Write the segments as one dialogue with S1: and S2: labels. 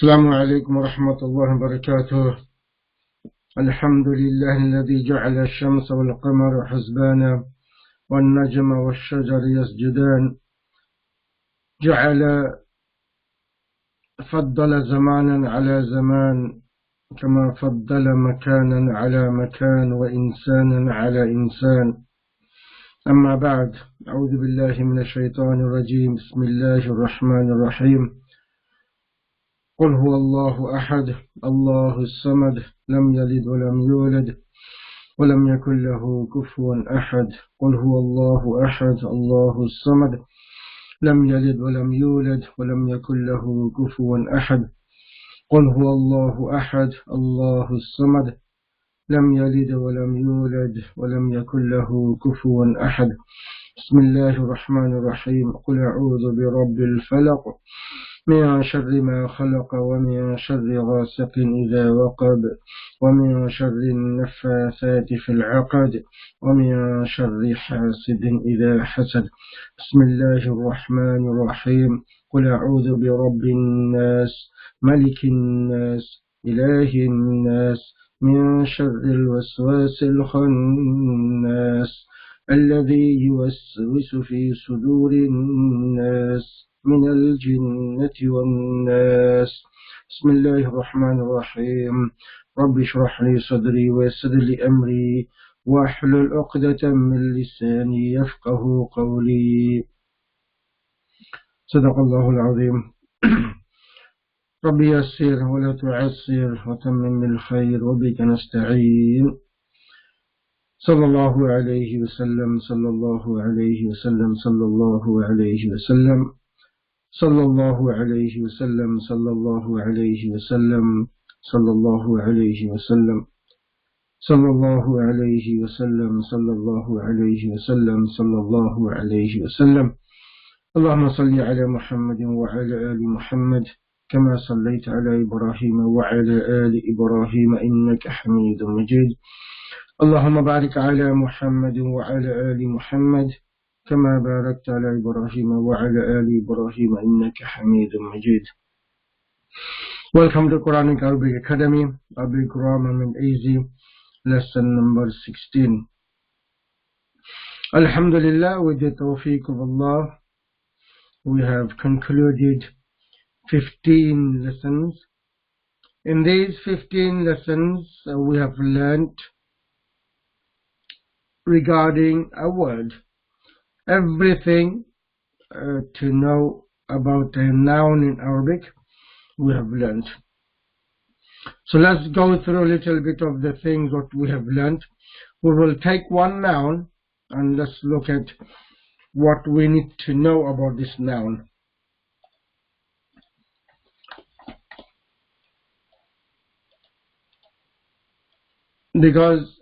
S1: السلام عليكم ورحمة الله وبركاته. الحمد لله الذي جعل الشمس والقمر حسبانا والنجم والشجر يسجدان، فضل زمانا على زمان، كما فضل مكانا على مكان وإنسانا على إنسان. أما بعد، أعوذ بالله من الشيطان الرجيم. بسم الله الرحمن الرحيم. قل هو الله أحد الله الصمد لم يلد ولم يولد ولم يكن له كفوا أحد. قل هو الله أحد الله الصمد لم يلد ولم يولد ولم يكن له كفوا أحد. قل هو الله أحد الله الصمد لم يلد ولم يولد ولم يكن له كفوا أحد. بسم الله الرحمن الرحيم. قل أعوذ برب الفلق من شر ما خلق ومن شر غاسق إذا وقب ومن شر النفاثات في العقد ومن شر حاسد إذا حسد. بسم الله الرحمن الرحيم. قل أعوذ برب الناس ملك الناس إله الناس من شر الوسواس الخناس الذي يوسوس في صدور الناس من الجنة والناس. بسم الله الرحمن الرحيم. رب اشرح لي صدري ويسر لي أمري واحلل عقدة من لساني يفقه قولي. صدق الله العظيم. رب يسر ولا تعسر وتمم الخير وبك نستعين. صلى الله عليه وسلم صلى الله عليه وسلم صلى الله عليه وسلم صلى الله عليه وسلم صلى الله عليه وسلم صلى الله عليه وسلم صلى الله عليه وسلم صلى الله عليه وسلم صلى الله عليه وسلم. اللهم صل على محمد وعلى آل محمد كما صليت على إبراهيم وعلى آل إبراهيم إنك حميد مجيد. اللهم بارك على محمد وعلى آل محمد كما باركت على إبراهيم وعلى آل إبراهيم إنك حميد مجيد. Welcome to Quranic Arabic Academy, Arabic Grammar and Easy, lesson number 16. Alhamdulillah, with the tawfiq of Allah, we have concluded 15 lessons. In these 15 lessons, we have learnt regarding a word, everything to know about a noun in Arabic we have learnt. So let's go through a little bit of the things that we have learnt. We will take one noun and let's look at what we need to know about this noun. Because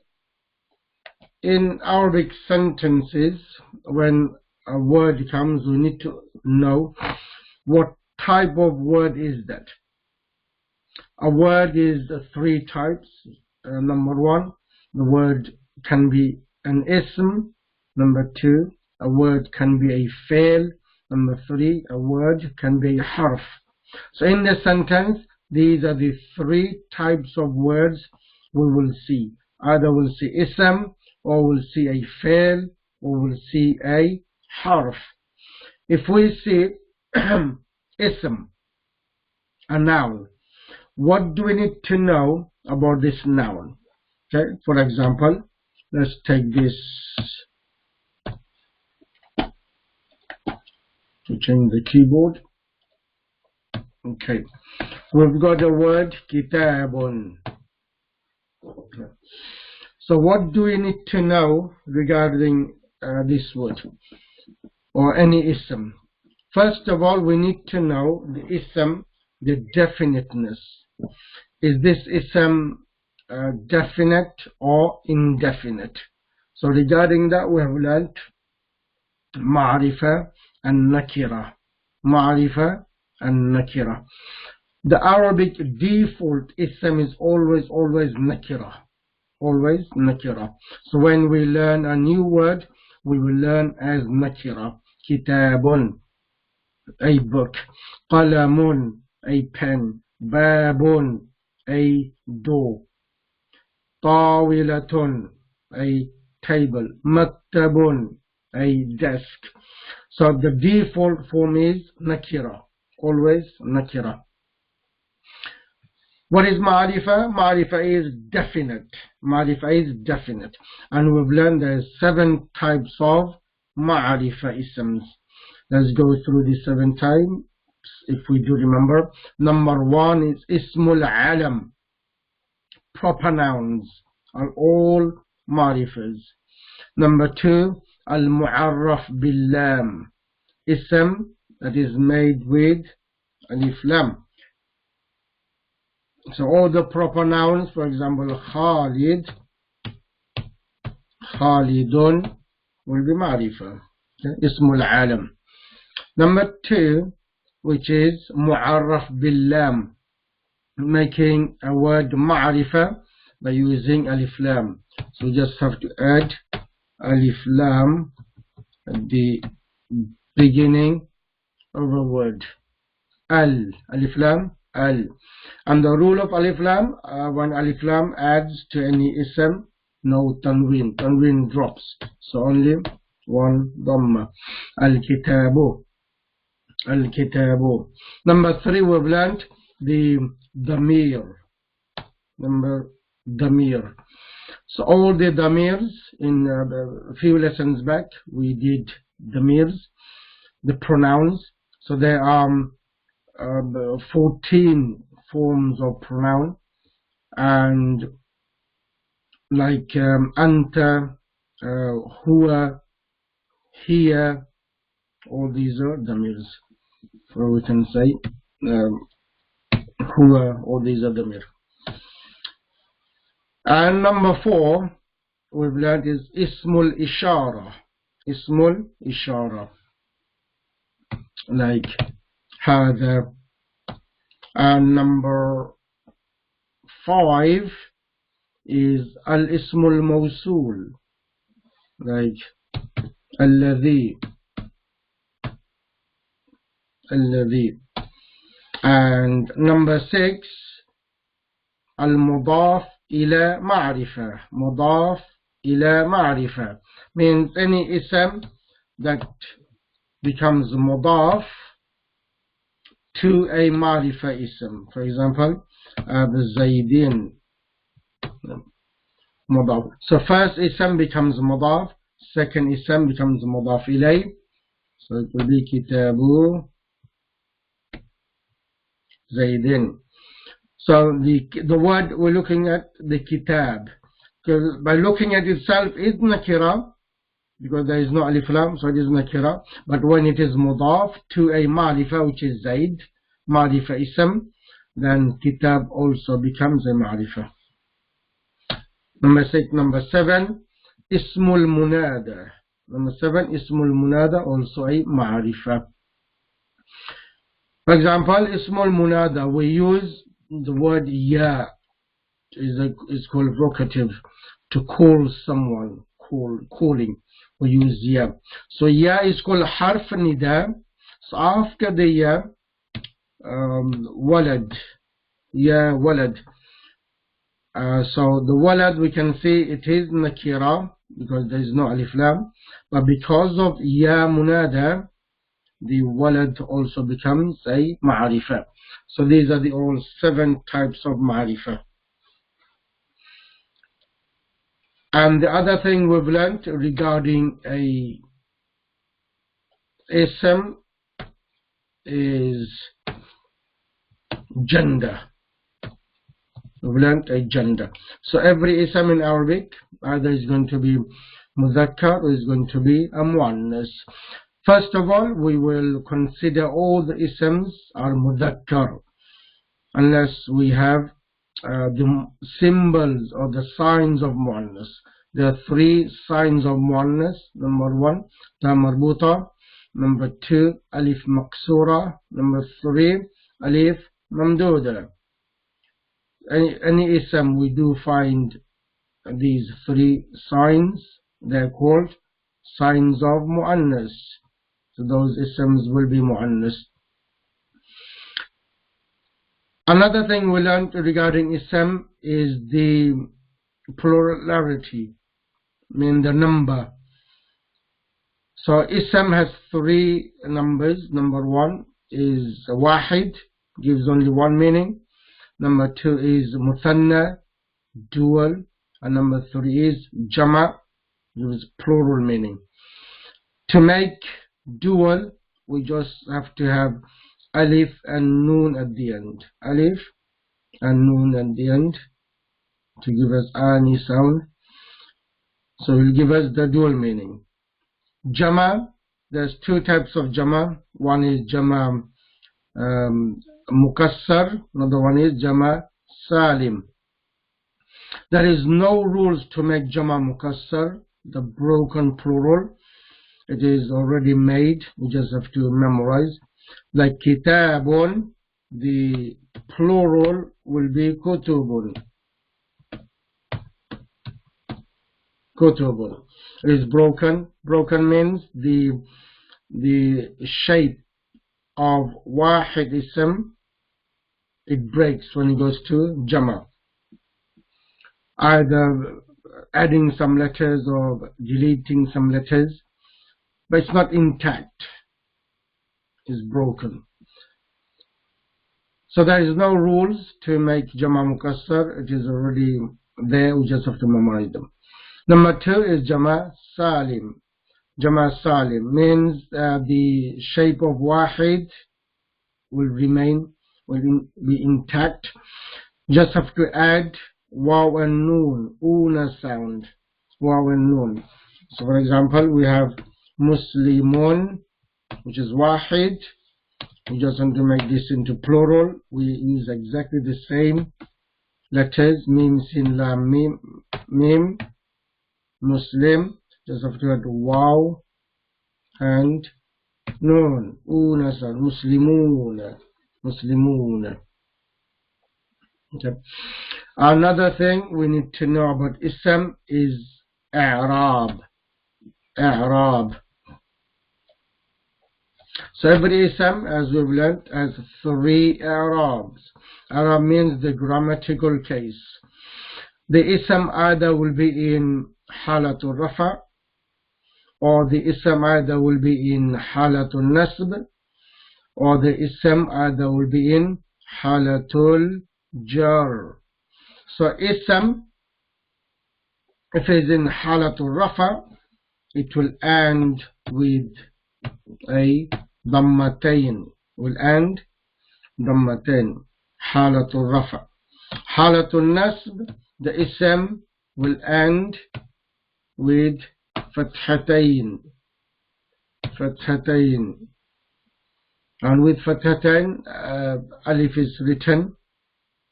S1: in Arabic sentences, when a word comes, we need to know what type of word is that. A word is three types. Number one, the word can be an ism. Number two, a word can be a fail. Number three, a word can be a harf. So in the sentence, these are the three types of words we will see. Either we'll see ism, or we'll see a fail, or we'll see a harf. If we see ism, a noun, what do we need to know about this noun? Okay, for example, let's take this to change the keyboard. Okay, we've got the word kitabun. Okay. So what do we need to know regarding this word or any ism? First of all, we need to know the ism, the definiteness. Is this ism definite or indefinite? So regarding that, we have learnt ma'rifa and nakira. Ma'rifa and nakira. The Arabic default ism is always nakira. Always nakira. So when we learn a new word, we will learn as nakira. Kitabun, a book. Qalamun, a pen. باب a door. طاولة a table. مكتب a desk. So the default form is nakira, always nakira. What is ma'rifa? Ma'rifa is definite. Ma'rifa is definite. And we've learned there are 7 types of ma'rifa isms. Let's go through the 7 types if we do remember. Number 1 is ismul alam. Proper nouns are all ma'rifas. Number 2, al-mu'arraf bil-lam. Ism that is made with alif lam. So all the proper nouns, for example, Khalid, Khalidun will be ma'rifa. Okay? Ismul alam. Number 2, which is mu'arraf bil-lam, making a word ma'rifa by using alif lam. So we just have to add alif lam at the beginning of a word. Alif lam, al. And the rule of alif lam, when alif lam adds to any ism, no tanween. Tanween drops. So only one dhamma. Al-kitabu. Al-kitabu. Number 3, we've learned the damir. Damir. So all the damirs in a few lessons back, we did damirs, the pronouns. So there are 14 forms of pronoun, and like anta, huwa, hiya, all these are damirs. So we can say huwa, all these are damir. And number 4 we've learned is ismul ishara. Ismul ishara, like hada. And number 5 is al-ismul mawsul, like alladhi. And number 6, al-mudaf ila ma'rifa. Mudaf ila ma'rifa means any ism that becomes mudaf to a ma'rifa ism. For example, Zaydin. Mudaf. So first ism becomes mudaf, second ism becomes mudaf ilay. So it will be kitabu Zaydin. So the word we're looking at, the kitab, because by looking at itself is nakira, because there is no alif lam, so it is nakira. But when it is mudaf to a ma'rifa, which is Zayd, ma'rifa ism, then kitab also becomes a ma'rifa. Number 7, ismul munada. Number 7, ismul munada, also a ma'rifa. For example, ismul munada, we use the word ya, is called vocative, to call someone, calling. We use ya. So ya is called harf nida. So after the ya, walad, ya walad. So the walad, we can say it is nakira because there is no alif lam, but because of ya munada, the walad also becomes a ma'rifa. So these are the all 7 types of ma'rifa. And the other thing we've learnt regarding a ism is gender. We've learnt a gender. So every ism in Arabic either is going to be muzakkar or is going to be a muannas. First of all, we will consider all the isms are muzakkar, unless we have the symbols or the signs of muannas. There are 3 signs of muannas. Number 1, ta marbuta. Number 2, alif maqsura. Number 3, alif mamduda. Any ism we do find these 3 signs, they're called signs of muannas. So those isms will be muannas. Another thing we learned regarding ism is the plurality, mean the number. So ism has three numbers. Number one is wahid, gives only one meaning. Number two is muthanna, dual. And number three is jama, gives plural meaning. To make dual, we just have to have alif and noon at the end. Alif and noon at the end to give us ani sound. So it will give us the dual meaning. Jama, there's two types of jama. One is jama mukassar, another one is jama salim. There is no rules to make jama mukassar, the broken plural. It is already made, we just have to memorize. Like kitabun, the plural will be kutubun. Kutubun. It is broken. Broken means the shape of wahid ism, it breaks when it goes to jama. Either adding some letters or deleting some letters, but it's not intact. It's broken. So there is no rules to make jama mukassar. It is already there. We just have to memorize them. Number two is jama salim. Jama salim means the shape of wahid will be intact. Just have to add waw and noon, una sound, waw and noon. So for example, we have muslimun, which is wahid. We just want to make this into plural. We use exactly the same letters, mim, sin, lam, mim, muslim. Just have to add waw and noon, una sound, muslimuna, muslimuna. Okay. Another thing we need to know about ism is i'rab. I'rab. So every ism, as we've learned, has three i'rabs. I'rab means the grammatical case. The ism either will be in halatul rafa, or the ism either will be in halatul nasb, or the ism either will be in halatul jar. So ism, if it is in halatul rafa, it will end with a dhammatain. Will end dhammatain. Halatul rafa. Halatul nasb, the ism will end with fathatain. Fathatain. And with fathatain, alif is written.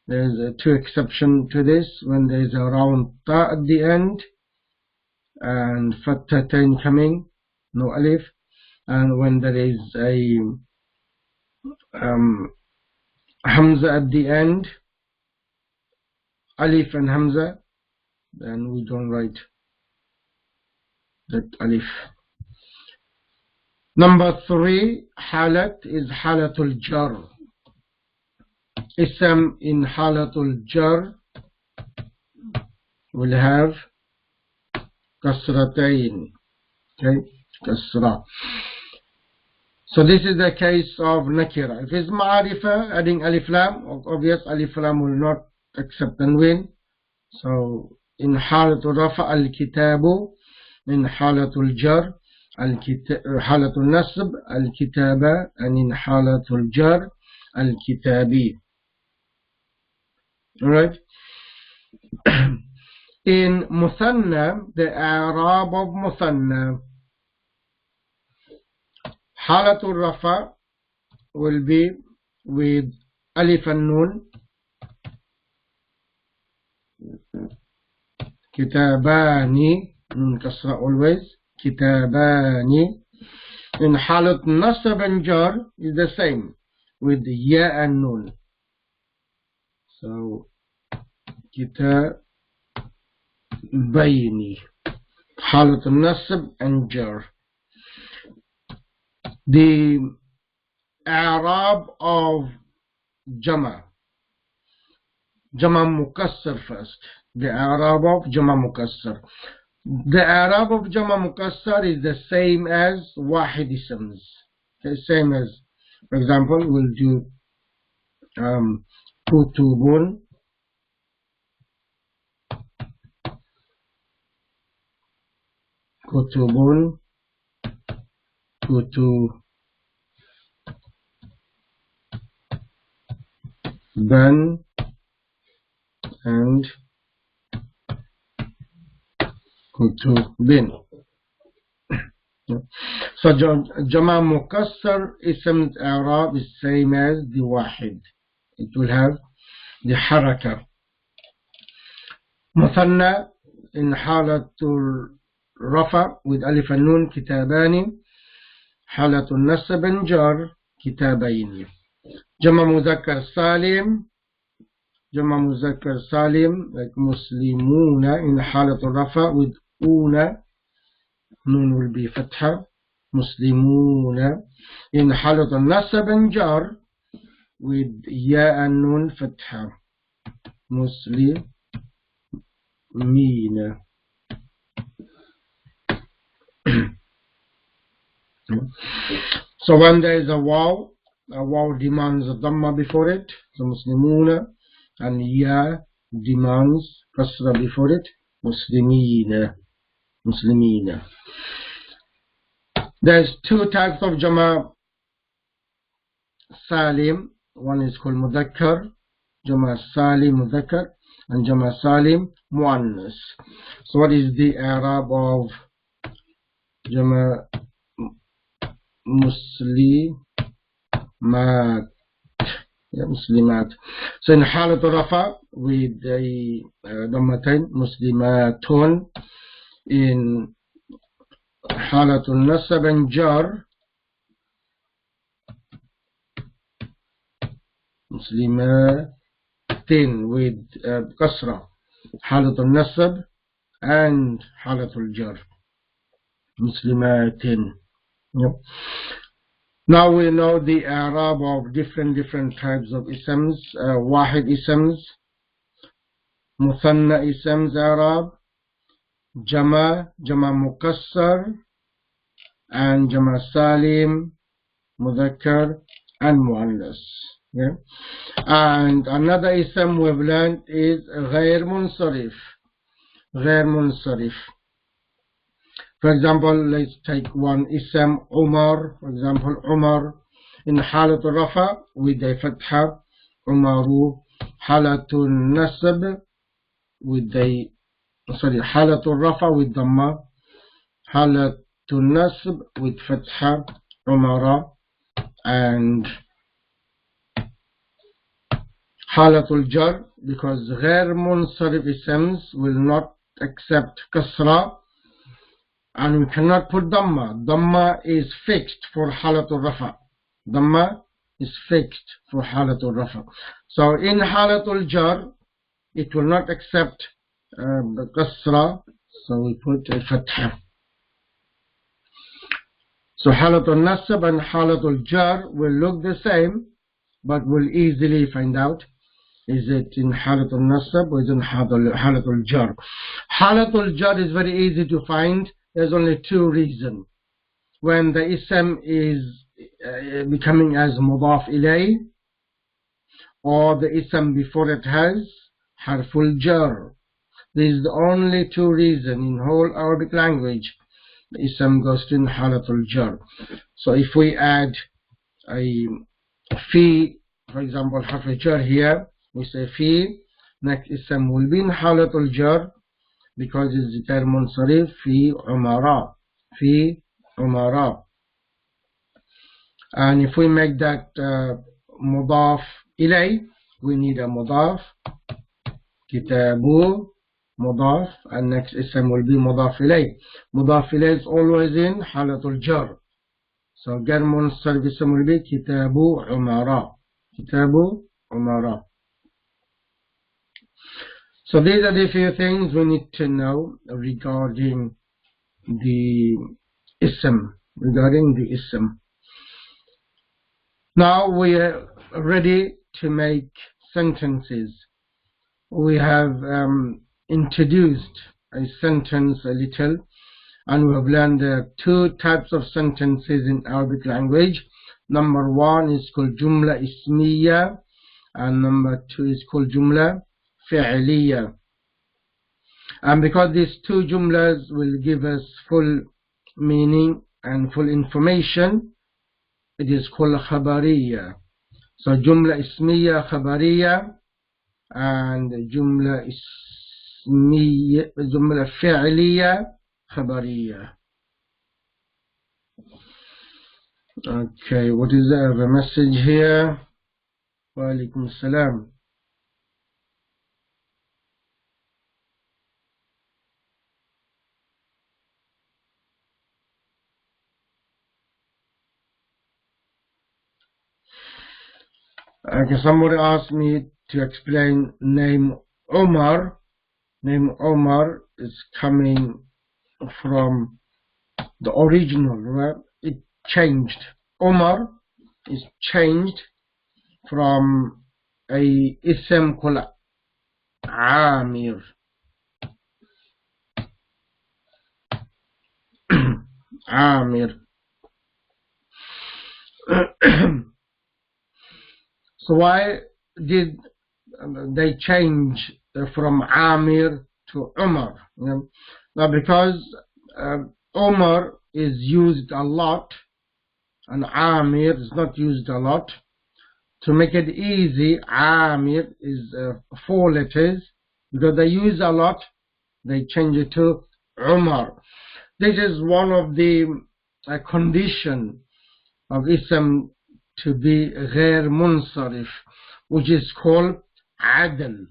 S1: There is two exceptions to this, when there is a round ta at the end and fathatain coming, no alif, and when there is a hamza at the end, alif and hamza, then we don't write that alif. Number three halat is halatul jar. Ism in halatul jar will have kasratain. Okay, kasra. So this is the case of nakira. If it's ma'arifa, adding alif lam, obvious alif lam will not accept and win. So in halatul rafa al-kitabu, in halatul jar halatul nasb al-kitaba, and in halatul jar al-kitabi. Alright. In muthanna, the i'rab of muthanna, halatul rafa will be with alif and nun, kitabani, nun kasra always, kitabani. In halat nasab and jar is the same, with ya and nun. So kitabayni, halat nasab and jar. The i'rab of jama, Jama Mukassar first. The Arab of Jama Mukassar. The Arab of Jama Mukassar is the same as Wahid Isms. The same as, for example, we'll do Kutubun, Kutubun, Kutuban, and Kutubin. So Jama Mukassar Ism Arab is same as the Wahid. It will have the Haraka. Muthanna in Halatul Rafa with Alif and Nun Kitabani. Halatul Nasab and Jar Kitabaini. Jama Muzakkar Salim. Jama Muzakkar Salim like Muslimuna in Halatul Rafa with Una. Nun will be Fatha. Muslimuna in Halatul Nasab and Jar with Ya and Nun Fatha. Muslimina. So when there is a waw demands a dhamma before it. So Muslimuna, and Ya demands kasra before it. Muslimina. There's two types of Jama Salim. One is called Mudhakkar, Jama Salim Mudhakkar, and Jama Salim Muannas. So what is the Arab of Jama Muslimat? Muslimat. So in Halatul Rafa with the Dhammatain, Muslimatun. In Halatul Nasab and Jar, Muslimatin with Kasra. Halatul Nasab and Halatul Jar, Muslimatin. Yep. Now we know the Arab of different types of Isms. Wahid Isms, Muthanna Isms Arab, Jama Mukassar, and Jama Salim, Mudhakkar, and Muannas. Yeah? And another Ism we've learned is Ghair Munsarif. For example, let's take one Ism, Umar. For example, Umar in Halatul Rafa with a Fatha, Umaru. Halatul Nasab with a Halatul Rafa with Dhamma, Halatul Nasb with Fatha, Umara, and Halatul Jar, because Ghair Munsarif Isms will not accept Kasra, and we cannot put Dhamma. Dhamma is fixed for Halatul Rafa. So in Halatul Jar, it will not accept the Kasra, so we put a Fatha. So Halatul Nasab and Halatul Jar will look the same, but we'll easily find out is it in Halatul Nasab or is it in Halatul Jar. Halatul Jar is very easy to find. There's only two reasons. When the Ism is becoming as Mudaf Ilay, or the Ism before it has Harful Jar. This is the only two reasons in whole Arabic language the Ism goes to Halatul Jar. So if we add a Fi, for example, Harful Jar here, we say Fi, next Ism will be in Halatul Jar because it's Ghair Munsarif, Fi Umara. And if we make that Mudaf Ilay, we need a Mudaf, Kitabu, Mudaf, and next Ism will be Mudaf Ilay. Mudaf Ilay is always in Halatul Jar. So Ghair Munsarif Ism will be Kitabu Umara. So these are the few things we need to know regarding the Ism. Now we are ready to make sentences. we have introduced a sentence a little, and we have learned two types of sentences in Arabic language. Number one is called Jumla Ismiya, and number two is called Jumla Fi'liya. And because these two jumlas will give us full meaning and full information, it is called Khabariya. So Jumla Ismiya Khabariya and Jumla Ismiya, Jumla Fi'liya Khabariya. Okay, what is the message here? Wa alaikum salam. Okay, somebody asked me to explain name Omar. Name Omar is coming from the original, right? It changed. Omar is changed from a ism called Amir. Amir. So why did they change from Amir to Umar? Now because Umar is used a lot and Amir is not used a lot. To make it easy, Amir is 4 letters. Because they use a lot, they change it to Umar. This is one of the condition of ism to be غير منصرف, which is called عدل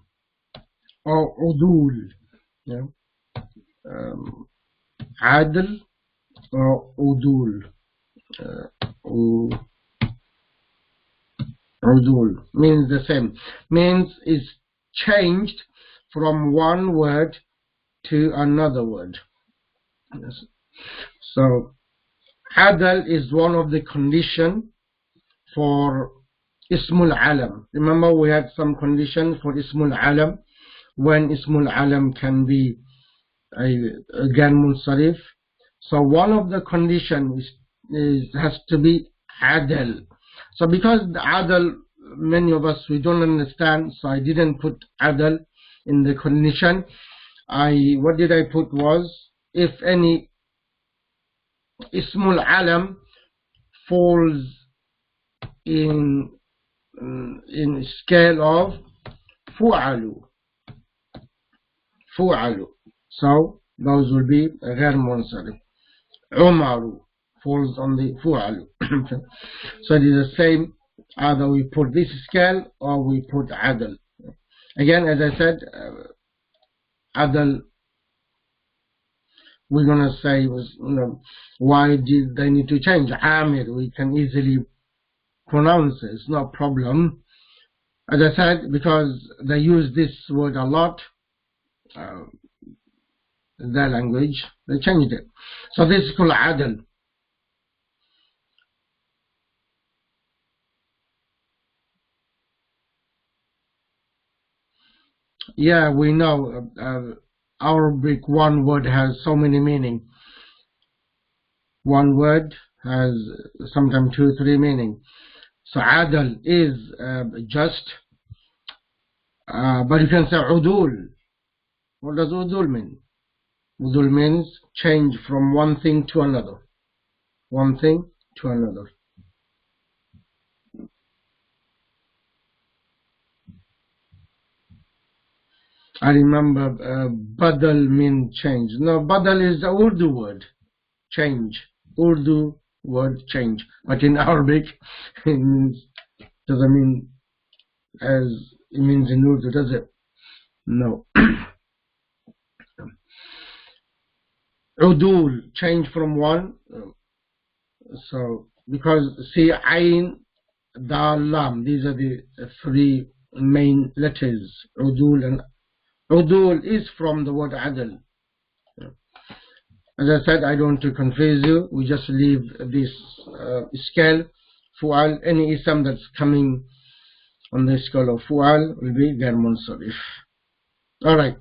S1: or عدول. عدل or عدول. عدول means the same. Means is changed from one word to another word. Yes. So Adal is one of the condition for Ismul Alam. Remember we had some condition for Ismul Alam, when Ismul Alam can be again Munsarif. So one of the conditions has to be Adal. So because the Adal, many of us, we don't understand, so I didn't put Adal in the condition. What did I put was, if any Ismul Alam falls in scale of Fu'alu. Fu'alu. So those will be غير منصرف. Umaru falls on the Fu'alu. So it is the same, either we put this scale or we put Adal. Again, as I said, Adal, we're going to say, why did they need to change? Amir, we can easily pronounce it, it's no problem. As I said, because they use this word a lot, their language, they changed it. So this is called Adal. Yeah, we know Arabic one word has so many meanings. One word has sometimes 2 or 3 meanings. So Adal is just, but you can say Udul. What does Udul mean? Udul means change from one thing to another. One thing to another. I remember Badal means change. No, Badal is the Urdu word. Change. Urdu word change. But in Arabic, it means, doesn't mean as it means in Urdu, does it? No. Udul, change from one. So, because see, Ain, Dal, Lam, these are the 3 main letters. Udul, and Udul is from the word Adal. As I said, I don't want to confuse you. We just leave this scale. Fu'al, any ism that's coming on the scale of Fu'al will be غير منصرف. Alright.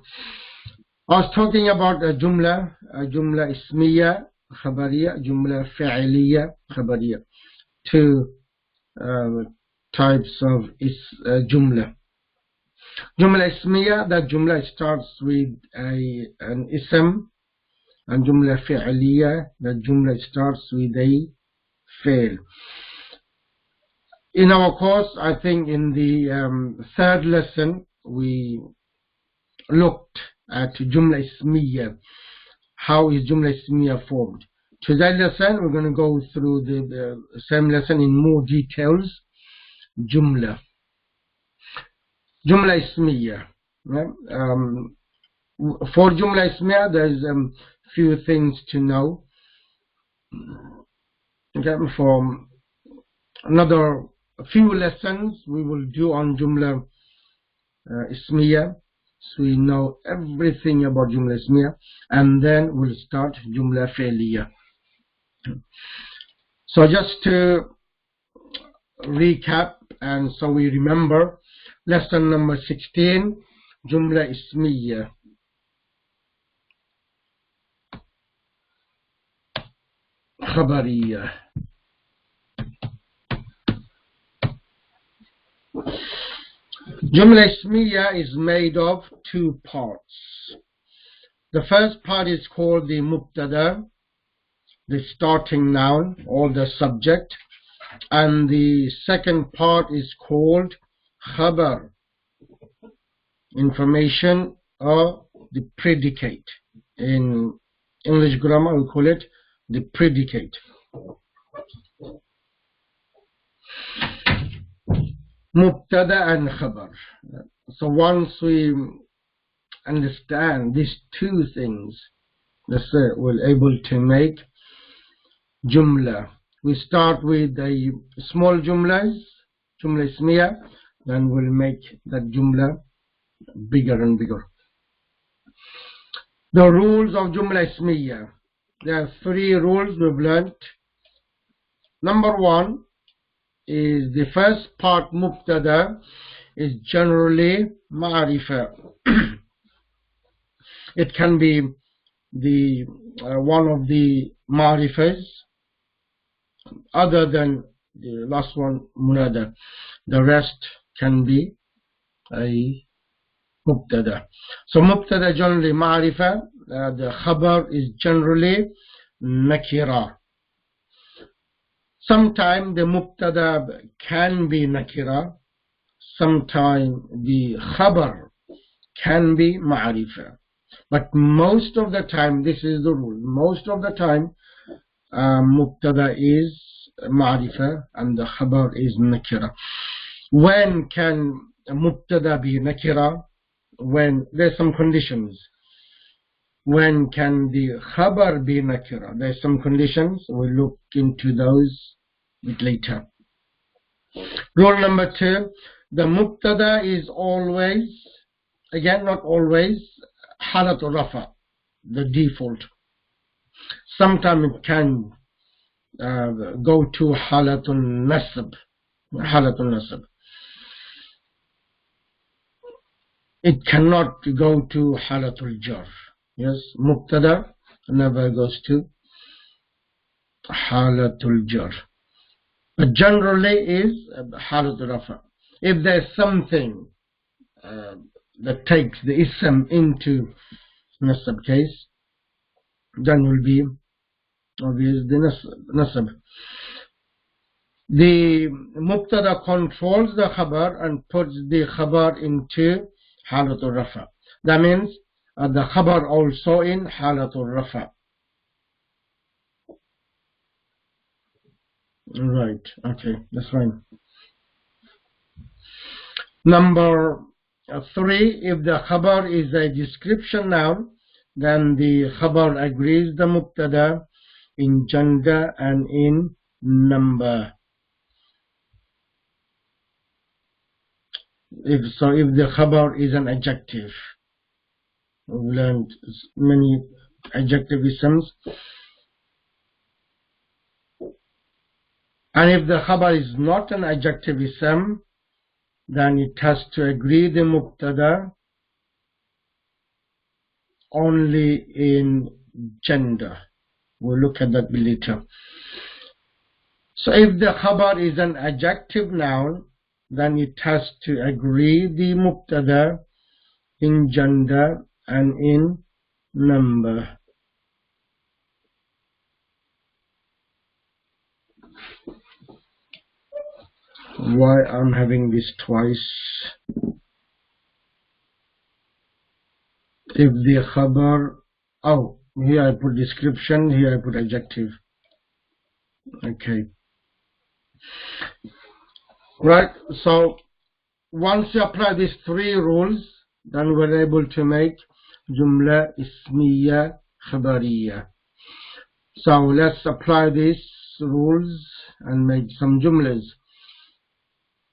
S1: I was talking about a jumla ismiya, khabariya, jumla fi'liya, khabariya. Two types of jumla. Jumla ismiya, that jumla starts with an ism, and jumla fi'liya, that jumla starts with a fi'l. In our course, I think in the third lesson, we looked at jumla ismiya. How is jumla ismiya formed? Today's lesson, we're going to go through the same lesson in more details. Jumla ismiya. Yeah? For jumla ismiya, there's few things to know. Okay, for another few lessons we will do on jumla ismiya, so we know everything about jumla ismiya, and then we'll start jumla fi'liya. So just to recap, and so we remember, lesson number 16, jumla ismiya. Khabariya. Jumla ismiya is made of two parts. The first part is called the mubtada, the starting noun or the subject, and the second part is called khabar, information or the predicate. In English grammar we call it the predicate. Mubtada and khabar. So once we understand these two things, we're able to make jumla. We start with a small jumla ismiya, then we'll make that jumla bigger and bigger. The rules of jumla ismiya. There are three rules we've learned. Number one is the first part, mubtada, is generally ma'rifa. It can be the one of the ma'rifas other than the last one, munada. The rest can be a mubtada. So mubtada generally ma'rifa, the khabar is generally nakira. Sometimes the mubtada can be nakira, sometimes the khabar can be ma'rifa. But most of the time, this is the rule, most of the time mubtada is ma'rifa and the khabar is nakira. When can mubtada be nakira? When there's some conditions. When can the khabar be nakira? There's some conditions. We'll look into those a bit later. Rule number two, the mubtada is always, again not always, halatul rafa, the default. Sometimes it can go to halatul nasab. It cannot go to halatul jar. Yes, mubtada never goes to halatul jar, but generally is halatul rafa. If there's something that takes the ism into nasab case, then will be obvious the nasab. The mubtada controls the khabar and puts the khabar into halatul rafa. That means the khabar also in halatul rafa. Right, okay, that's fine. Number three, if the khabar is a description noun, then the khabar agrees the mubtada in gender and in number. If the khabar is an adjective, we've learned many adjective isms. And if the khabar is not an adjective ism, then it has to agree the mubtada only in gender. We'll look at that later. So if the khabar is an adjective noun, then it has to agree the mubtada in gender and in number. Why I'm having this twice? If the khabar, oh, here I put description, here I put adjective. Okay. Right, so once you apply these three rules, then we're able to make jumla ismiya khabariya. So let's apply these rules and make some jumlas.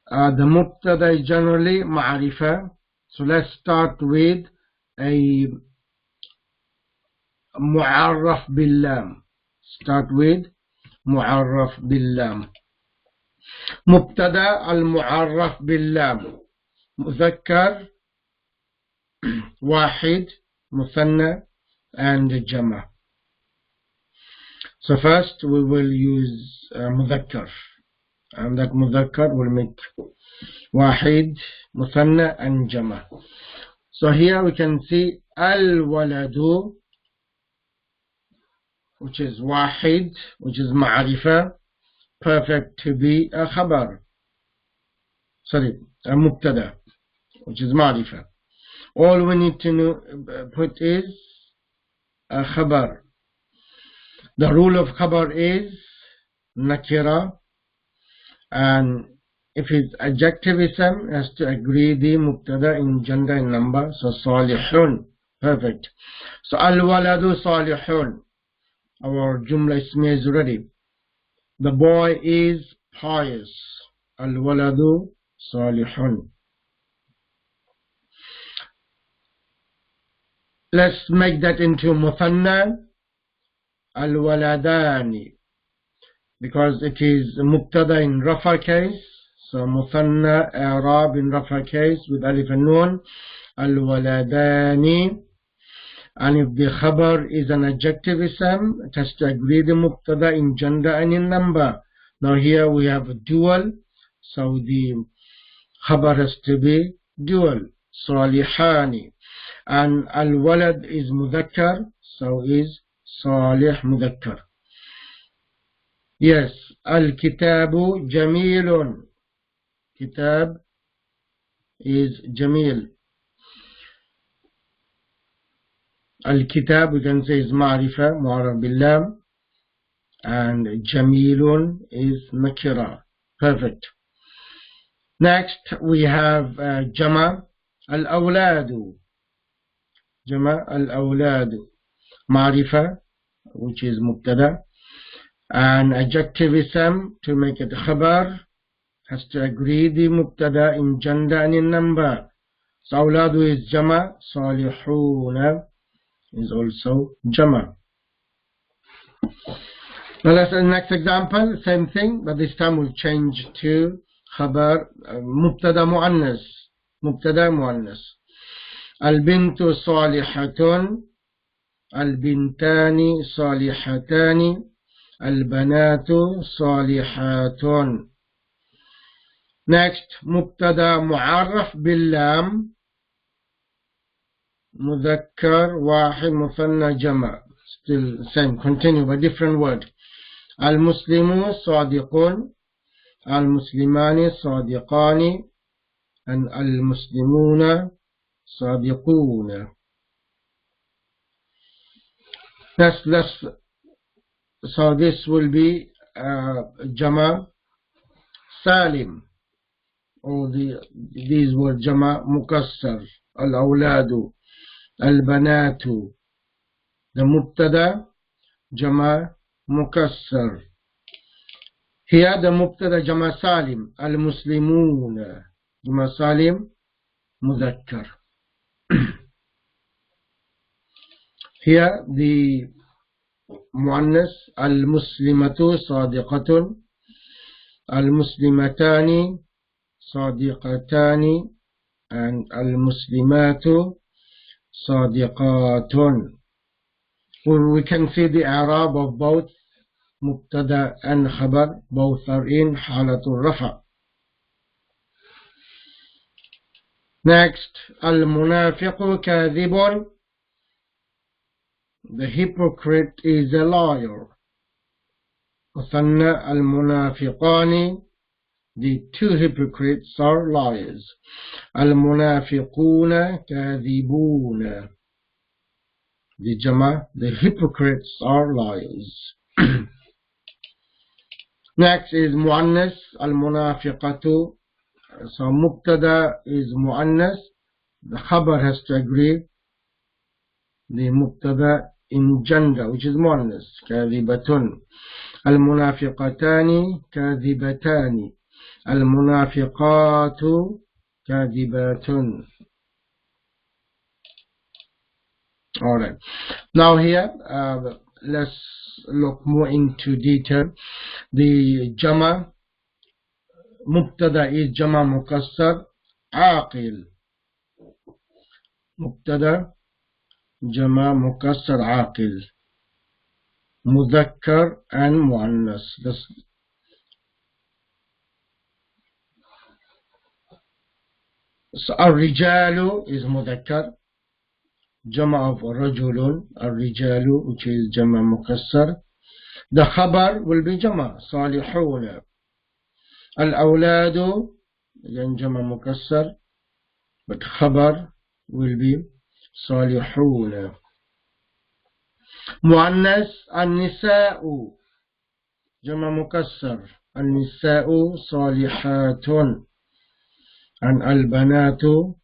S1: The mubtada is generally ma'arifa. So let's start with a mu'arraf bil-lam. Start with mu'arraf bil-lam. مبتدا المعرف باللام مذكر واحد مثنى and جمع. So first we will use مذكر, and that مذكر will make واحد مثنى and جمع. So here we can see الولد, which is واحد, which is معرفة, perfect to be a khabar. Sorry, a mubtada, which is ma'rifa. All we need to put is a khabar. The rule of khabar is nakira, and if it's adjective ism, it has to agree the mubtada in gender and number. So salihun, perfect. So al-waladu salihun. Our jumla ismi is ready. The boy is pious. Al-waladu salihun. Let's make that into muthanna. Al-waladani. Because it is mubtada in rafa case. So muthanna i'rab in rafa case with alif and nun. Al-waladani. And if the khabar is an adjective ism, it has to agree the mubtada in gender and in number. Now here we have a dual, so the khabar has to be dual, salihani. And al-walad is mudhakkar, so is salih mudhakkar. Yes, al-kitabu jamilun. Kitab is jamil. Al-kitab we can say is ma'rifa, mu'arraf bil-lam, and jamilun is nakira. Perfect. Next we have jama al-awladu. Jama al-awladu. Ma'rifa, which is mubtada, and adjective ism to make it khabar has to agree the mubtada in gender and in number. So awladu is jama, salihuna is also jama. Now let's the next example, same thing, but this time we'll change to khabar mubtada muannas. Mubtada muannas. Al-bintu salihatun, al-bintani salihatani, al-banatu salihatun. Next, mubtada mu'arraf bil-lam, مذكر واحد مثنى جمع. Still same, continue but different word. المسلمون صادقون, المسلمان صادقان, and المسلمون صادقون. So this will be jama salim, or these were jama mukassar. Al-awladu, al-banatu. The mubtada jama mukassar. Here the mubtada jama salim. Al-muslimuna jama salim mudhakkar. Here the muannas al-muslimatu sadiqatun, al-muslimatani sadiqatani, and al-muslimatu صادقات. We can see the i'rab of both مبتدا and خبر, both are in حالة الرفع. Next, المنافق كاذب, the hypocrite is a liar. مثنى المنافقان, the two hypocrites are liars. المنافقون كاذبون, the jama, the hypocrites are liars. Next is muannas, المنافقة. So mubtada is muannas, the khabar has to agree the mubtada in gender, which is muannas, كاذبة. المنافقتان كاذبتان. المنافقات كاذبات. Alright. Now here, let's look more into detail. The jama, mubtada is jama mukassar, aqil. Mubtada, jama mukassar, aqil. Mudhakkar and muannas. So الرجال is mudhakkar, jama of rajulun, الرجال, which is jama mukassar. The khabar will be jama, salihun. Al-awladu, again jama mukassar, but khabar will be salihun. Muannas, an-nisa'u, jama mukassar, an-nisa'u salihatun. And al-banatu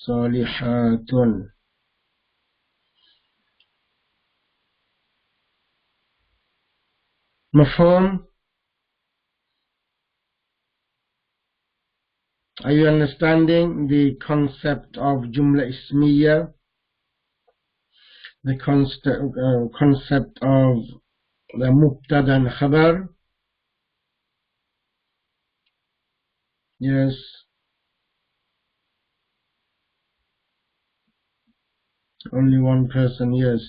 S1: salihatun. Mafhum? Are you understanding the concept of jumla ismiya? The concept of the mubtada and khabar? Yes. Only one person, yes.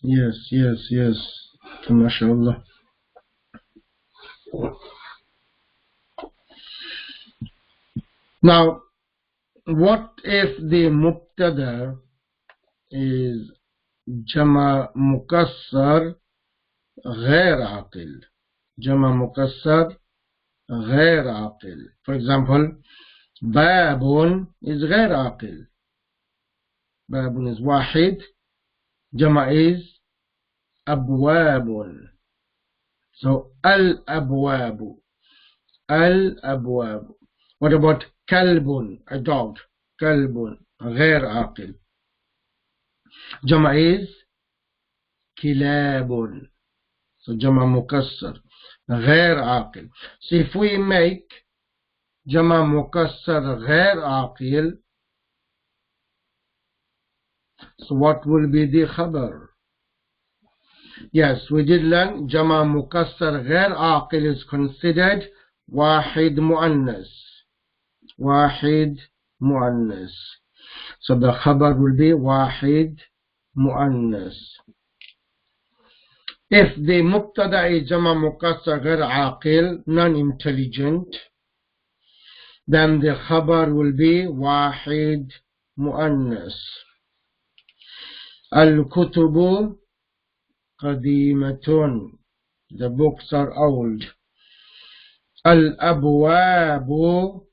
S1: Yes. MashaAllah. Now, what if the mubtada is jama mukassar ghair aqil? Jama mukassar ghair aqil. For example, babun is ghair aqil. Babun is wahid. Jama is abwabun. So al-abwabu. Al-abwabu. What about kalbun, a dog? Kalbun, ghair aqil. Jama is kilabun. So jama mukassar, ghair aqil. So if we make jama mukassar ghair aqil, so what will be the khabar? Yes, we did learn jama mukassar ghair aqil is considered wahid muannas. Wahid muannas. So the khabar will be wahid muannas. If the mubtada is jama mukassar ghair aqil, non-intelligent, then the khabar will be wahid muannas. Al-kutubu qadimatun, the books are old. Al-abwabu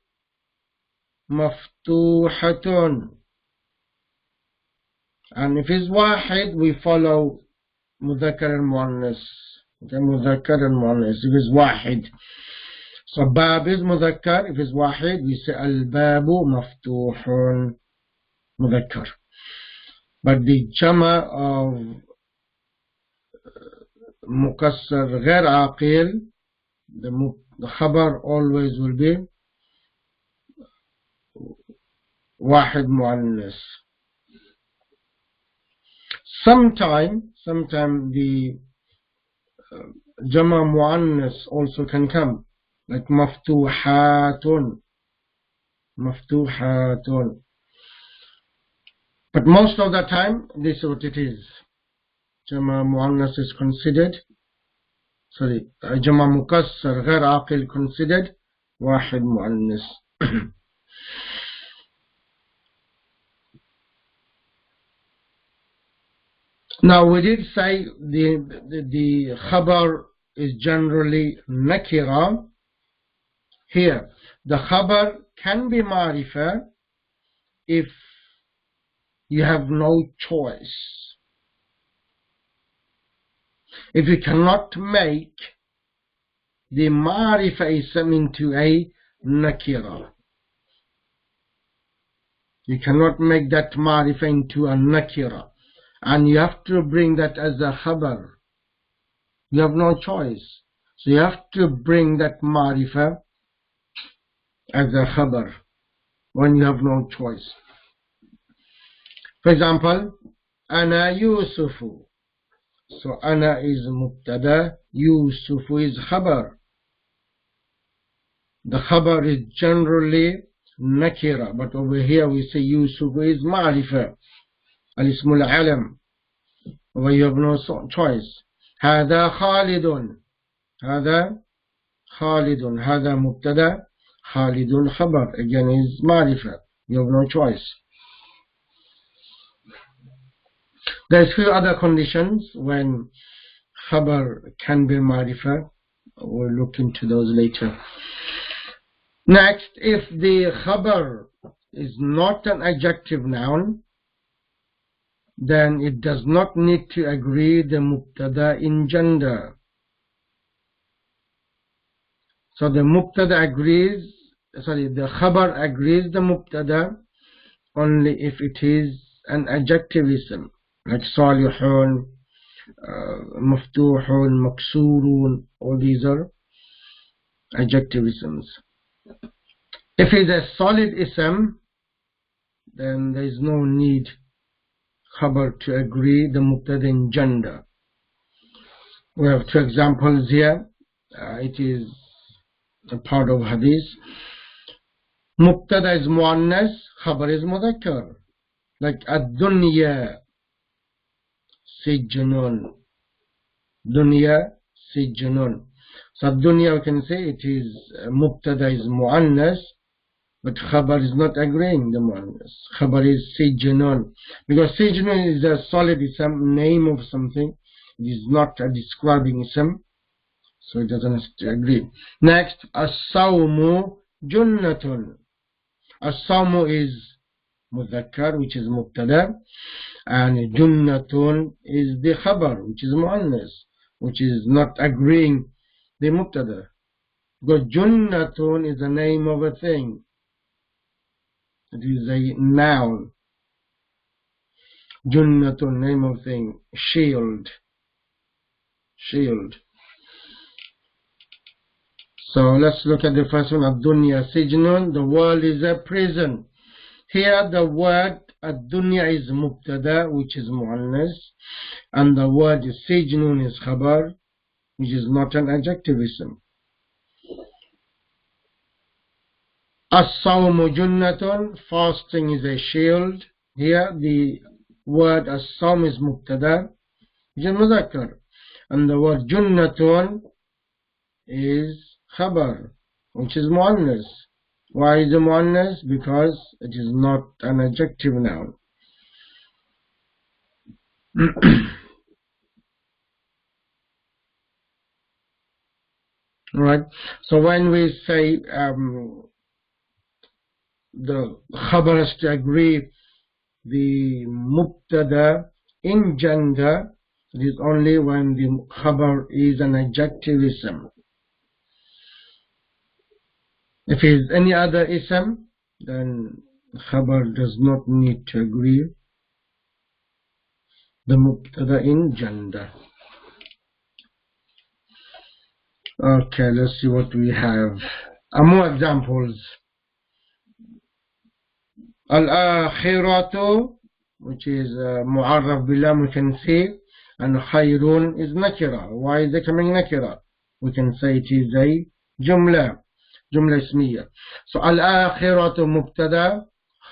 S1: maftuhatun. And if it's wahid, we follow mudhakkar and muannas. Okay, mudhakkar and muannas. If it's wahid, so bab is mudhakkar. If it's wahid, we say al-babu maftuhun, mudhakkar. But the jama of mukassar ghair aqil, the khabar always will be wahid muannas. Sometime the Jama muannas also can come, like maftuhatun. Maftuhatun. But most of the time, this is what it is. Jama muannas is considered, sorry, Jama mukassar ghair aqil considered wahid muannas. Now we did say the khabar is generally nakira. Here, the khabar can be ma'rifah if you have no choice. If you cannot make the ma'rifah ism into a nakira. You cannot make that ma'rifah into a nakira. And you have to bring that as a khabar. You have no choice. So you have to bring that ma'rifah as a khabar when you have no choice. For example, Ana Yusufu. So Ana is mubtada, Yusufu is khabar. The khabar is generally nakira, but over here we say Yusufu is ma'rifah. Al-ismul alam. Where you have no choice. هذا خالد. هذا خالد. هذا مبتدا. خالد خبر. Again is معرفة. You have no choice. There's few other conditions when khabar can be معرفة. We'll look into those later. Next, if the khabar is not an adjective noun, then it does not need to agree the mubtada in gender. So the mubtada agrees, the khabar agrees the mubtada only if it is an adjective ism, like salihun, maftuhun, maksurun, all these are adjective isms. If it is a solid ism, then there is no need khabar to agree the mubtada in gender. We have two examples here. It is a part of hadith. Mubtada is muannas, khabar is mudhakkar. Like ad-dunya sijnun. Dunya sijnun. So ad-dunya we can say it is mubtada is muannas, but khabar is not agreeing the muannas. Khabar is sijnun. Because sijnun is a solid ism, name of something. It is not a describing ism. So it doesn't agree. Next, as-sawmu junnatun. As-sawmu is mudhakkar, which is mubtada, and junnatun is the khabar, which is muannas, which is not agreeing the mubtada. Because junnatun is the name of a thing. It is a noun. Junnatun, name of thing. Shield. Shield. So let's look at the first one. Ad-dunya sijnun. The world is a prison. Here the word ad-dunya is mubtada, which is muannas, and the word sijnun is khabar, which is not an adjective ism. As-sawmu junnatun. Fasting is a shield. Here the word as-sawm is mubtada, which is mudhakkar, and the word junnatun is khabar, which is muannas. Why is it muannas? Because it is not an adjective noun. Right. So when we say the khabar has to agree the mubtada in gender, it is only when the khabar is an adjective ism. If it is any other ism, then khabar does not need to agree the mubtada in gender. Okay, let's see what we have. More examples. Al-akhiratu, which is mu'arraf bilam, we can see and khayrun is nakira. Why is it coming nakira? We can say it is a jumla ismiya. So al-akhiratu mubtada,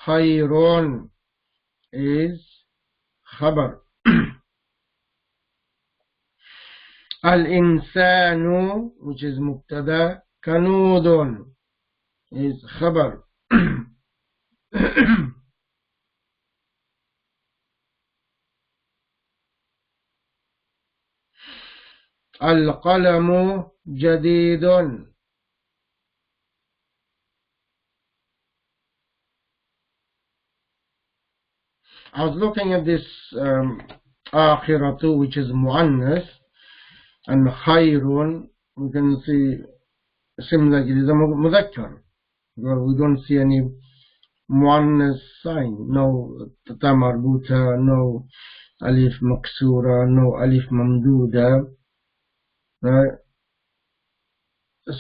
S1: khayrun is khabar. Al-insanu, which is mubtada, kanudun is khabar. Al-qalamu jadidun. I was looking at this akhiratu, which is muannas, and khayrun, we can see similar, it is a mudhakkar. Well, we don't see any muannas sign, no ta marbuta, no alif maksura, no alif mamduda, right?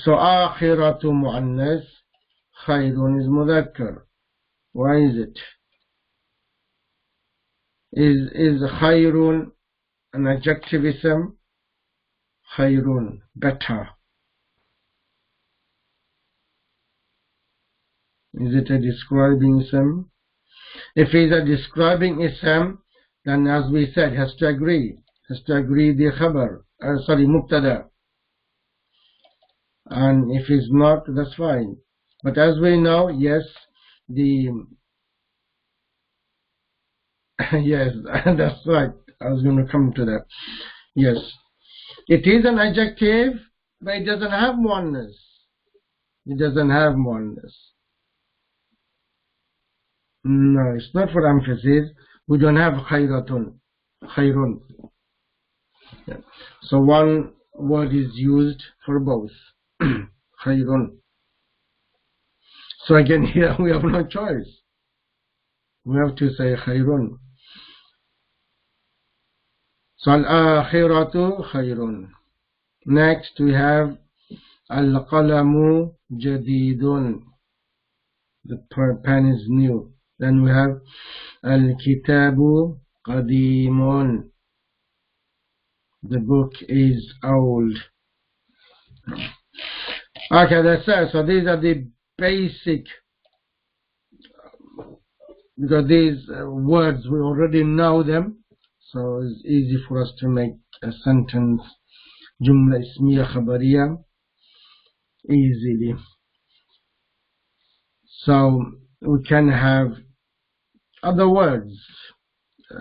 S1: So akhiratu muannas, khayrun is mudhakkar. Why is it? Is khayrun an adjective ism? Khayrun, better. Is it a describing ism? If it is a describing ism, then as we said, has to agree the khabar, mubtada. And if it's not, that's fine. But as we know, yes, yes, that's right. I was going to come to that. Yes, it is an adjective, but it doesn't have muannas. It doesn't have muannas. No, it's not for emphasis. We don't have khayrun. Yeah. So one word is used for both. Khayrun. So again, here we have no choice. We have to say khayrun. So al-akhiratu khayrun. Next we have al-qalamu jadidun. The pen is new. Then we have al-kitabu qadimun. The book is old. Okay, that's it. So these are the basic, because these words we already know them, so it's easy for us to make a sentence, jumla ismiya khabariya, easily. So we can have other words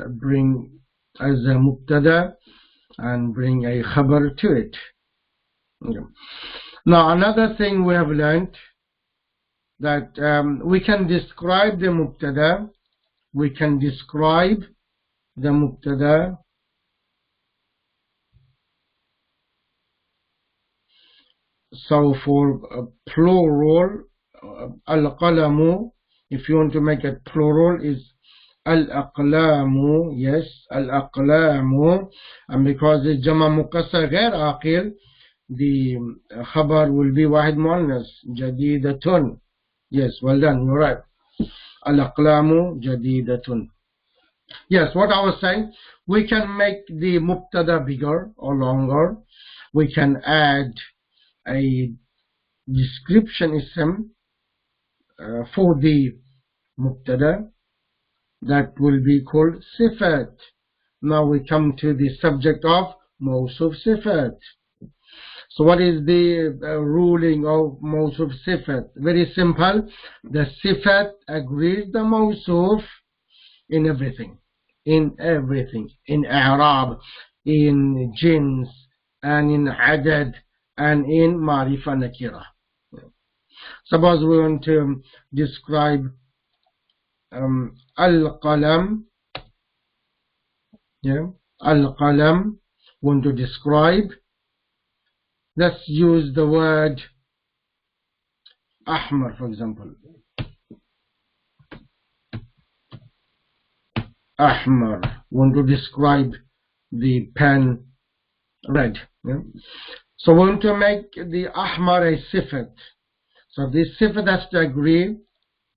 S1: bring as a mubtada and bring a khabar to it. Okay. Now another thing we have learned, that we can describe the mubtada. So for plural, al-qalamu, if you want to make it plural, is al-aqlamu. Yes, al-aqlamu. And because it's jama muqassar ghair aqil, the khabar will be wahid muannas, jadidatun. Yes, well done, you're right. Al-aqlamu jadidatun. Yes, what I was saying, we can make the mubtada bigger or longer. We can add a description ism for the mubtada that will be called sifat. Now we come to the subject of mawsuf sifat. So what is the ruling of mawsuf sifat? Very simple. The sifat agrees the mawsuf in everything. In i'rab, in jins, and in adad, and in ma'rifa nakira. Suppose we want to describe al-qalam. Yeah, al-qalam. Want to describe. Let's use the word ahmar, for example. Ahmar. Want to describe the pen red. Yeah? So we want to make the ahmar a sifat. So this sifat has to agree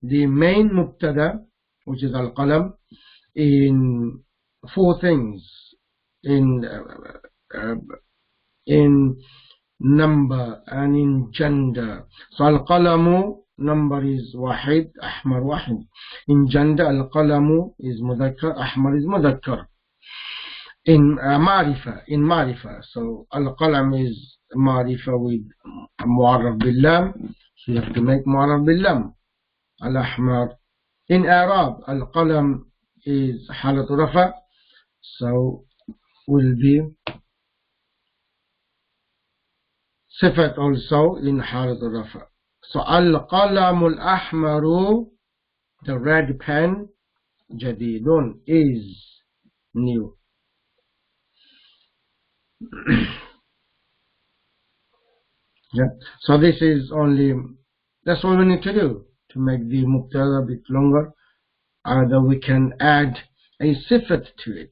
S1: the main mubtada, which is al-qalam, in four things. in number and in gender. So al-qalamu, number is wahid, ahmar wahid. In gender, al-qalamu is mudhakkar, ahmar is mudhakkar. In marifa, so al-qalam is marifa with mu'arraf bil-lam, so you have to make mu'arraf bil-lam, al-ahmar. In Arab, al-qalam is halat rafa, so will be sifat also in halat rafa. So al-qalam al-ahmaru, the red pen, jadidun, is new. Yeah. So this is that's all we need to do to make the mubtada a bit longer. Either we can add a sifat to it,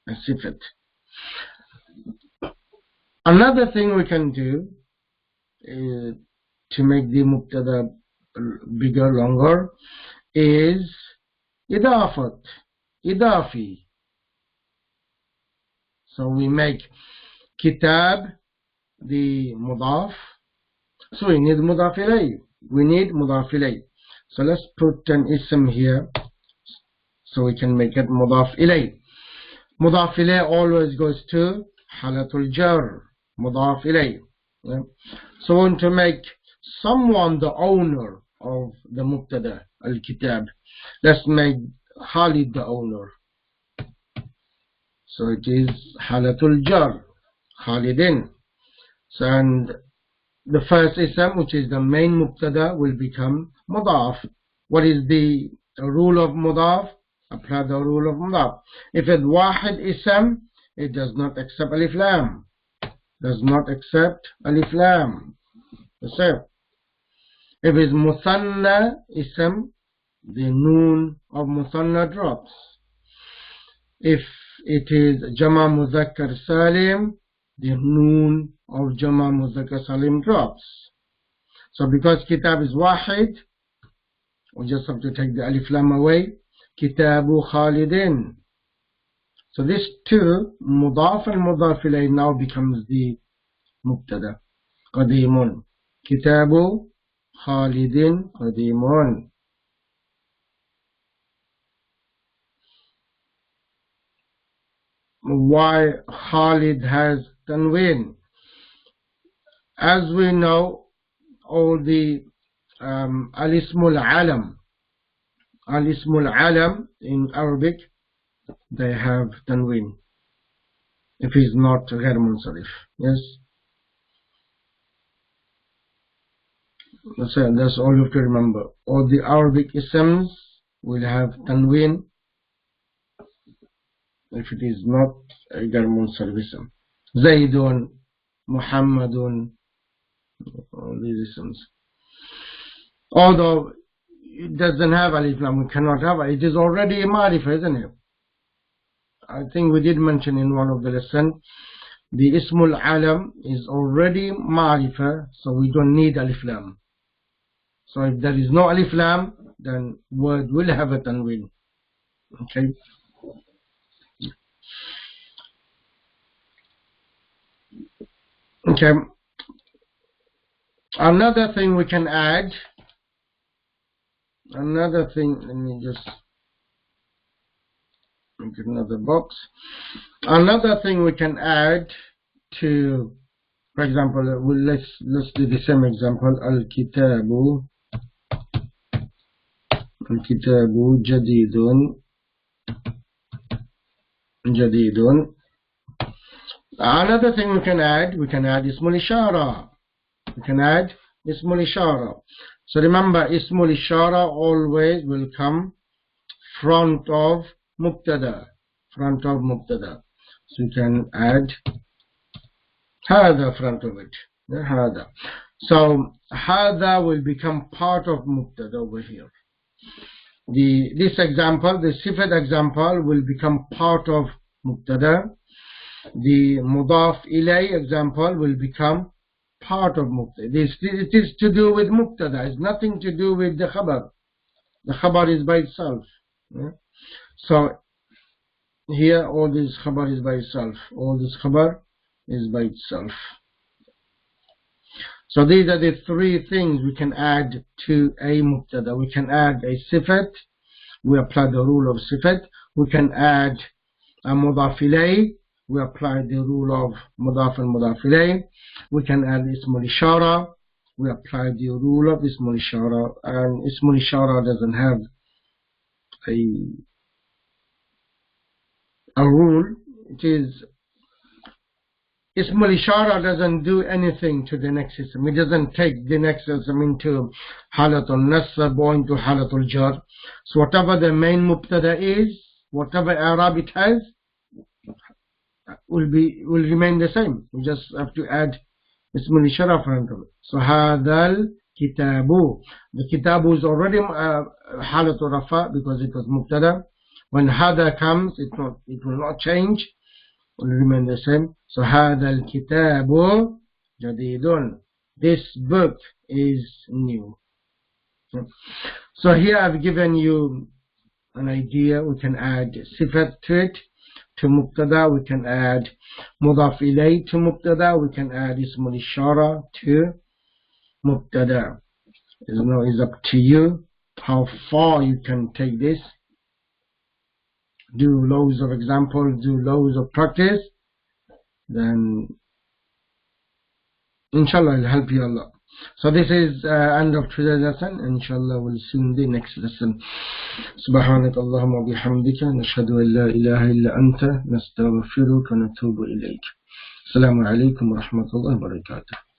S1: a sifat. Another thing we can do to make the mubtada bigger, longer, is idafat, idafi. So we make kitab the mudaf. So we need mudaf ilay. We need mudaf ilay. So let's put an ism here so we can make it mudaf ilay. Mudaf ilay always goes to halatul jar, mudaf ilay. Yeah. So we want to make someone the owner of the mubtada, al-kitab. Let's make Khalid the owner. So it is halatul jar, Khalidin. So and the first ism, which is the main mubtada, will become mudaf. What is the rule of mudaf? Apply the rule of mudaf. If it's wahid ism, it does not accept alif lam. Does not accept alif lam. That's it. If it's muthanna ism, the noon of muthanna drops. If it is jama mudhakkar salim, the noon of jama mudhakkar salim drops. So because kitab is wahid, we just have to take the alif lam away. Kitabu Khalidin. So this two, mudaf and mudaf ilayh, now becomes the mubtada. Qadimun. Kitabu Khalidin Qadimun. Why Khalid has tanween? As we know, all the al-ismul alam in Arabic, they have tanween if it's not ghair munsarif. Yes, that's all you have to remember. All the Arabic isms will have tanween if it is not a ghair munsarif ism. Zaydun, Muhammadun, all these isms. Although it doesn't have alif lam, we cannot have it. It is already a marifa, isn't it? I think we did mention in one of the lessons, the ismul alam is already marifa, so we don't need alif lam. So if there is no alif lam, then word will have a tanween. Okay. Okay. Another thing we can add. Another thing, let me just make another box. Another thing we can add to, for example, let's do the same example. Al-kitabu jadidun. Another thing we can add ismul ishara. We can add ismul ishara. So remember, ismul ishara always will come front of mubtada. So you can add hada front of it. Hada. So hada will become part of mubtada over here. This example, the sifat example, will become part of mubtada. The mudaf ilay example will become part of mubtada. It is to do with mubtada. It's nothing to do with the khabar. The khabar is by itself. Yeah? So here all this khabar is by itself. All this khabar is by itself. So these are the three things we can add to a mubtada. We can add a sifat. We apply the rule of sifat. We can add a mudaf ilayh. We apply the rule of mudaf and mudaf ilayh. We can add ismul ishara. We apply the rule of ismul ishara. And ismul ishara doesn't have a rule. It is Ismul Ishara doesn't do anything to the next ism. It doesn't take the next ism into Halatul Nasab or into Halatul Jar. So whatever the main mubtada is, whatever Arab it has, will remain the same. You just have to add Ismul Ishara front of it. So Hadal Kitabu. The Kitabu is already Halatul Rafa because it was mubtada. When Hada comes, it will not change. Will remain the same. So هذا الكتاب جديد. This book is new. So here I've given you an idea. We can add sifat to it, to mubtada. We can add mudaf ilay to mubtada. We can add ismul ishara to mubtada. It's up to you how far you can take this. Do loads of examples, do loads of practice, then inshallah it'll help you a lot. So this is end of today's lesson. Inshallah we'll see you in the next lesson. Subhanak Allahumma bihamdika nashhadu an la ilaha illa anta nastaghfiruka wa natubu ilayk. Assalamu alaikum wa rahmatullahi wa barakatuh.